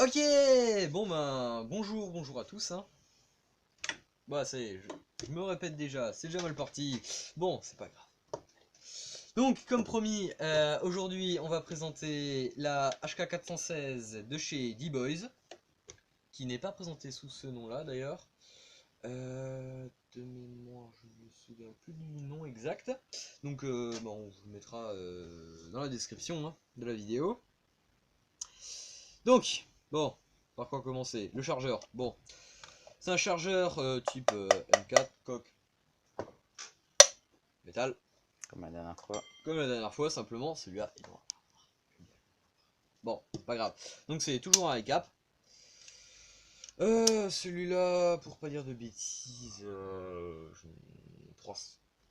Ok, bon ben, bonjour à tous, hein. Bah ça y est, je me répète déjà, c'est déjà mal parti. Bon, c'est pas grave. Donc, comme promis, aujourd'hui, on va présenter la HK416 de chez D-Boys, qui n'est pas présentée sous ce nom-là, d'ailleurs. De mémoire, je ne me souviens plus du nom exact. Donc, bon, on vous le mettra dans la description hein, de la vidéo. Donc, bon, par quoi commencer? Le chargeur, bon. C'est un chargeur type M4, coque, métal. Comme la dernière fois. Comme la dernière fois, simplement, celui-là est noir. Bon, pas grave. Donc c'est toujours un high-cap. Celui-là, pour pas dire de bêtises,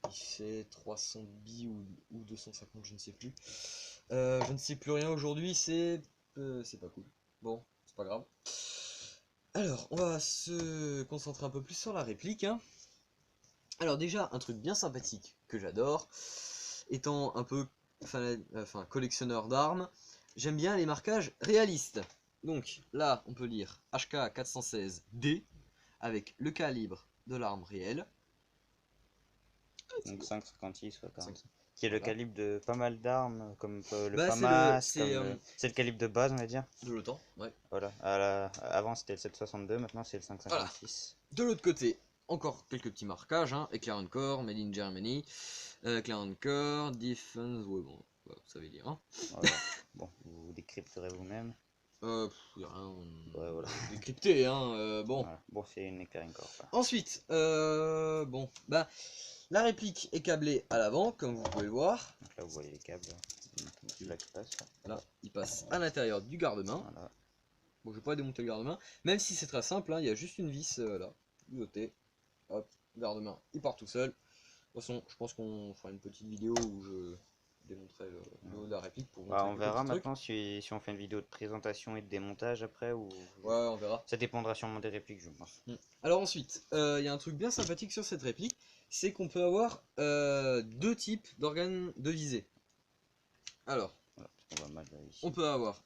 il fait 300 billes ou 250, je ne sais plus. Je ne sais plus rien aujourd'hui, c'est pas cool. Bon, c'est pas grave. Alors, on va se concentrer un peu plus sur la réplique, hein. Alors déjà, un truc bien sympathique que j'adore, étant un peu collectionneur d'armes, j'aime bien les marquages réalistes. Donc là, on peut lire HK416D avec le calibre de l'arme réelle. Donc 5,56 quand même. 5. Qui est le Voilà. calibre de pas mal d'armes, comme le Bah, FAMAS, c'est le calibre de base, on va dire. de l'OTAN, ouais. Voilà. Avant c'était le 7,62, maintenant c'est le Voilà. 5,56. De l'autre côté, encore quelques petits marquages, hein. Eclair Core, Made in Germany, Eclair Core, Defense, ouais bon, vous savez lire, hein. Voilà. Bon, vous décrypterez vous-même. Y a rien Ouais, voilà. décrypté, hein, bon. Voilà. Bon, c'est une Eclair Core. Ensuite, bon, bah, la réplique est câblée à l'avant, comme vous pouvez le voir. Donc là, vous voyez les câbles. Là qui passe. Là, il passe à l'intérieur du garde-main. Voilà. Bon, je vais pas démonter le garde-main, même si c'est très simple, hein, il y a juste une vis là, du côté. Hop, garde-main, il part tout seul. De toute façon, je pense qu'on fera une petite vidéo où je démontrerai le haut de la réplique pour montrer On quelques verra petits trucs. maintenant si on fait une vidéo de présentation et de démontage après ou. Ouais, on verra. Ça dépendra sûrement des répliques, je pense. Alors ensuite, il y a un truc bien sympathique sur cette réplique, c'est qu'on peut avoir deux types d'organes de visée. Alors, Voilà, on voit mal là, ici. on peut avoir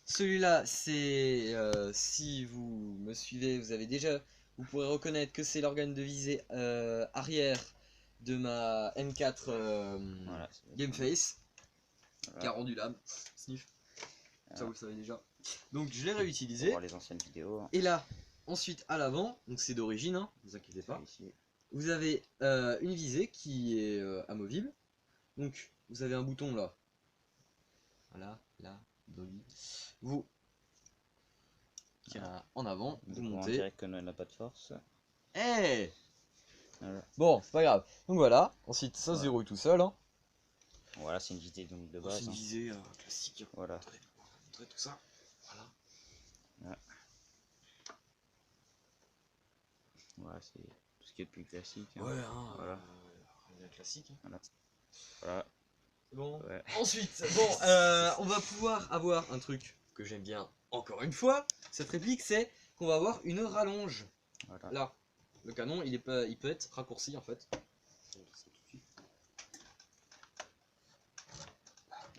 celui-là, c'est si vous me suivez, vous pourrez reconnaître que c'est l'organe de visée arrière de ma M4 Voilà, Gameface, voilà. qui a rendu l'âme, sniff, ça Voilà. vous le savez déjà. Donc je l'ai On réutilisé. voir les anciennes vidéos. Et là, ensuite à l'avant, donc c'est d'origine, hein, ne vous inquiétez pas. Ici. Vous avez une visée qui est amovible. Donc vous avez un bouton là. Voilà, là, dolly. Vous tirez en avant, vous On montez. dirait que Noël n'a pas de force. Hey, Voilà, bon, c'est pas grave. Donc voilà, ensuite ça se déroule tout seul. Hein. voilà c'est une visée donc de base. C'est une visée classique. Voilà. Attendez, on va montrer tout ça. Voilà. Voilà, c'est tout ce qui est le plus classique. Hein. Ouais, hein, voilà. Rien de classique. Hein. Voilà. Voilà. Bon. Ouais. Ensuite, bon, on va pouvoir avoir un truc que j'aime bien encore une fois. Cette réplique, c'est qu'on va avoir une rallonge. Voilà. Là, le canon, il peut être raccourci en fait.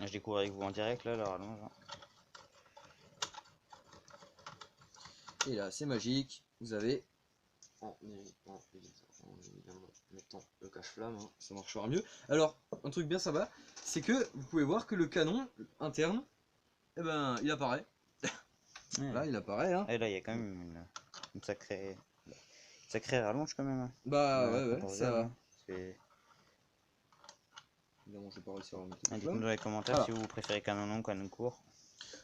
Je découvre avec vous en direct là, la rallonge. Et là, c'est magique. Vous avez en mettant le cache-flamme, hein, ça marchera mieux. Alors, un truc bien sympa, c'est que vous pouvez voir que le canon interne, eh ben, il apparaît. Là, il apparaît. Hein. Et là, il y a quand même une sacrée rallonge quand même. Hein. Bah ouais, ça va. Évidemment, je vais pas réussir à remettre. Dites-nous dans les commentaires si vous préférez canon long, canon court.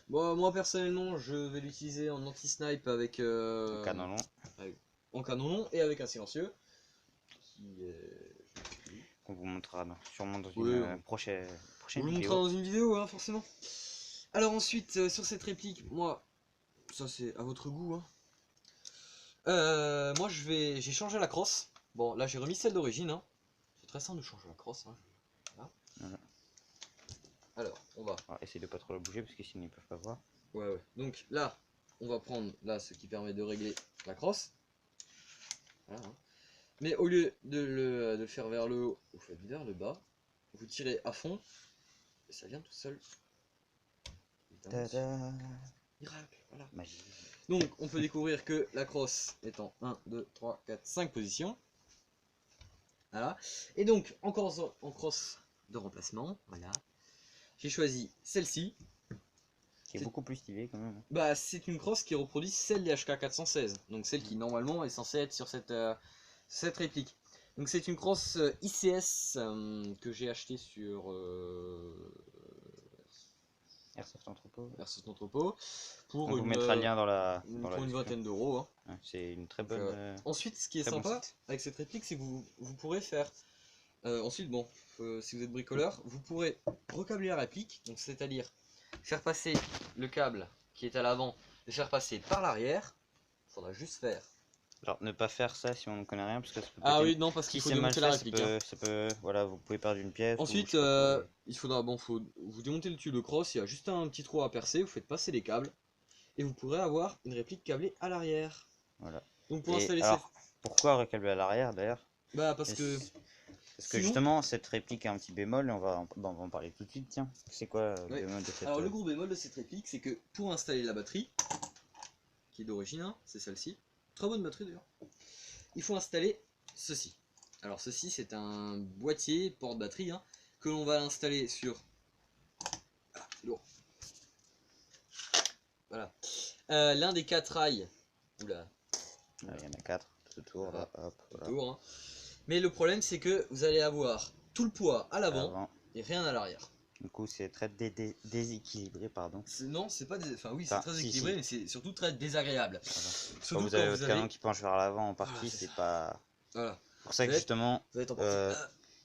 Bon, moi personnellement, je vais l'utiliser en anti-snipe avec canon long. En canon long et avec un silencieux. Qu'on vous montrera sûrement dans une prochaine vidéo. On vous le montrera dans une vidéo, hein, forcément. Alors ensuite, sur cette réplique, moi, ça c'est à votre goût. Hein. Moi, j'ai changé la crosse. Bon, là, j'ai remis celle d'origine. Hein. C'est très simple de changer la crosse. Hein. Voilà. Alors, on va. Essayez de pas trop la bouger parce que sinon ils peuvent pas voir. Ouais. Donc là, on va prendre là ce qui permet de régler la crosse. Voilà. Hein. Mais au lieu de le faire vers le haut, vous faites vers le bas. Vous tirez à fond et ça vient tout seul. Miracle, voilà. Magie. Donc, on peut découvrir que la crosse est en 1, 2, 3, 4, 5 positions. Voilà. Et donc, encore en crosse de remplacement, voilà. J'ai choisi celle-ci. Qui est beaucoup plus stylé quand même. Bah, c'est une crosse qui reproduit celle des HK 416. Donc, celle qui, normalement, est censée être sur cette réplique. Donc, c'est une crosse ICS que j'ai achetée sur Airsoft Entrepôt. Airsoft Entrepôt. On Pour vous mettra le lien dans la pour une description. vingtaine d'euros. Hein. Ouais, c'est une très Donc, bonne. ensuite, ce qui est très bon sympa site. avec cette réplique, c'est que vous pourrez faire. Ensuite, bon, si vous êtes bricoleur, vous pourrez recabler la réplique, donc c'est-à-dire faire passer le câble qui est à l'avant, le faire passer par l'arrière. Il faudra juste faire. Alors, ne pas faire ça si on ne connaît rien, parce que ça peut Ah péter. oui, non, parce Si qu'il faut c'est mal démonter la fait, réplique. Hein. ça peut, voilà, vous pouvez perdre une pièce. Ensuite, ou, je sais pas quoi, il faudra, bon, faut vous démonter le tube de crosse, il y a juste un petit trou à percer, vous faites passer les câbles, et vous pourrez avoir une réplique câblée à l'arrière. Voilà. Donc pour Et installer alors, pourquoi recalber à l'arrière d'ailleurs? Bah parce Et que... Parce que sinon- justement, cette réplique a un petit bémol, et on va en parler tout de suite, tiens. C'est quoi le Ouais. bémol de cette... Alors le gros bémol de cette réplique, c'est que pour installer la batterie, qui est d'origine, hein, c'est celle-ci, très bonne batterie d'ailleurs, il faut installer ceci. Alors ceci c'est un boîtier porte-batterie hein, que l'on va installer sur... Ah, c'est lourd. Voilà. L'un des 4 rails. Oula. Il y en a 4 tout autour, là, hop, voilà. Autour, hein. Mais le problème c'est que vous allez avoir tout le poids à l'avant Avant. et rien à l'arrière. Du coup, c'est très déséquilibré, pardon. Non, c'est pas... Enfin oui, Enfin, c'est très si, équilibré, si. mais c'est surtout très désagréable. Voilà. Surtout Quand vous avez votre canon qui penche vers l'avant en partie, c'est c'est ça. pas... Voilà. pour ça que Vous êtes- justement... Vous êtes en partie.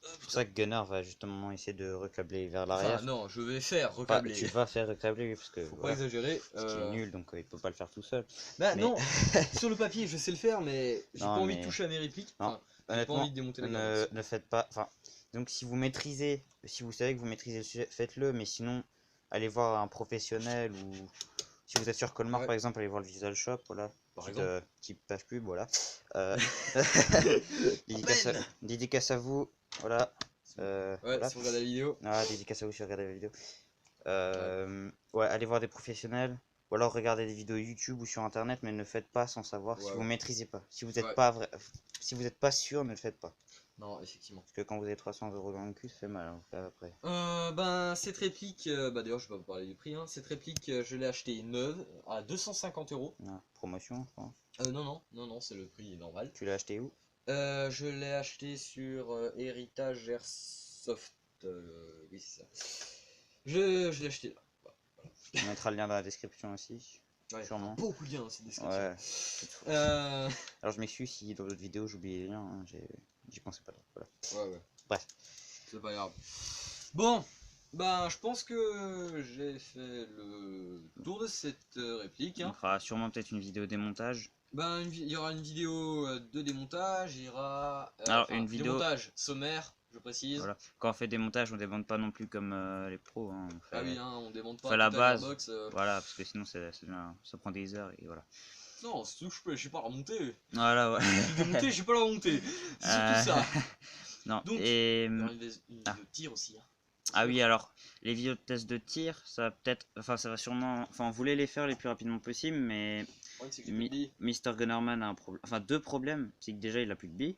c'est pour ça que Gunnar va justement essayer de recabler vers Enfin, l'arrière. non, je vais faire Enfin, recabler. tu vas faire recabler, oui, parce que Faut pas voilà, exagérer. parce qu'il est nul, donc il peut pas le faire tout seul. Bah Mais- non, sur le papier je sais le faire, mais j'ai Non, pas envie mais- de toucher à mes répliques. Non, Enfin, j'ai pas honnêtement, envie de démonter la garde. ne faites pas... Enfin, donc si vous maîtrisez, si vous savez que vous maîtrisez le sujet, faites-le, mais sinon, allez voir un professionnel ou... Si vous êtes sur Colmar Ouais. par exemple, allez voir le Visual Shop, voilà. Par Petite, exemple. petite page pub, voilà. dédicace, Rappel. dédicace à vous, voilà. Ouais, Voilà. si vous regardez la vidéo. Ah, dédicace à vous si vous regardez la vidéo. Ouais, allez voir des professionnels. Ou alors regardez des vidéos YouTube ou sur internet, mais ne le faites pas sans savoir si Ouais, vous ouais. maîtrisez pas. Si vous n'êtes Ouais. pas si vous n'êtes pas sûr, ne le faites pas. Non, effectivement. Parce que quand vous avez 300 € dans le cul, ça fait mal hein, après. Ben, cette réplique, bah d'ailleurs, je vais pas vous parler du prix. Hein. Cette réplique, je l'ai achetée neuve à 250 €. Ah, promotion, je pense. Non, c'est le prix normal. Tu l'as acheté où? Je l'ai acheté sur Héritage Airsoft. Oui, c'est ça. Je l'ai acheté là. On mettra le lien dans la description aussi. Ouais, Sûrement. beaucoup de liens dans cette description. Ouais. Alors je m'excuse si dans d'autres vidéos j'oublie les liens, hein, j'y pensais pas trop. Voilà. ouais. Bref. C'est pas grave. Bon, ben je pense que j'ai fait le tour de cette réplique. On Hein. fera sûrement peut-être une vidéo démontage. Ben il y aura une vidéo de démontage, il y aura Alors, une vidéo... démontage sommaire, je précise. Voilà. Quand on fait des montages, on démonte pas non plus comme les pros. Hein. On fait, Ah oui, hein, on démonte pas fait la toute base. gearbox, Voilà, parce que sinon ça prend des heures et voilà. Non, c'est tout que je sais pas la remonter. Voilà, ouais. Si démonter, je sais pas la remonter. C'est surtout ça. Non, Donc, et... il y aura une vidéo de tir aussi. Hein. Ah oui, alors, les vidéos de test de tir, ça va peut-être... Enfin, ça va sûrement... Enfin, on voulait les faire les plus rapidement possible, mais... Le problème, c'est que j'ai plus de billes. Mr. Gunnerman a un problème... Enfin, deux problèmes. C'est que déjà, il a plus de billes.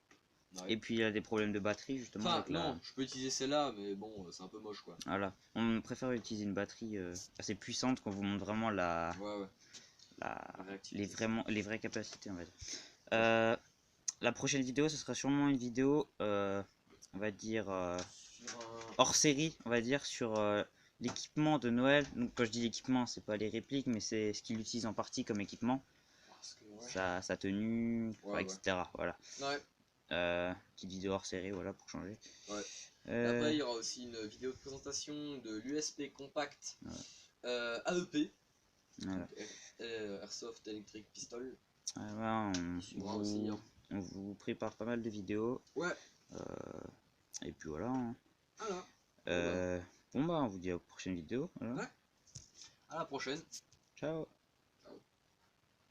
Ouais. Et puis, il a des problèmes de batterie, justement. Enfin, avec non, je peux utiliser celle-là, mais bon, c'est un peu moche, quoi. Voilà. On préfère utiliser une batterie assez puissante qu'on vous montre vraiment Ouais. les vraies capacités, on va dire. La prochaine vidéo, ce sera sûrement une vidéo, on va dire, hors série, on va dire, sur l'équipement de Noël. Donc quand je dis l'équipement, c'est pas les répliques, mais c'est ce qu'il utilise en partie comme équipement. Parce que, ouais. Sa tenue, etc. Voilà. Ouais. Petite vidéo hors série, voilà, pour changer. Ouais. Après, il y aura aussi une vidéo de présentation de l'USP Compact AEP. Voilà. Airsoft Electric Pistol. On vous prépare pas mal de vidéos. Ouais. Et puis voilà. Hein. Voilà. Bon bah on vous dit à la prochaine vidéo. Voilà. Ouais. À la prochaine. Ciao.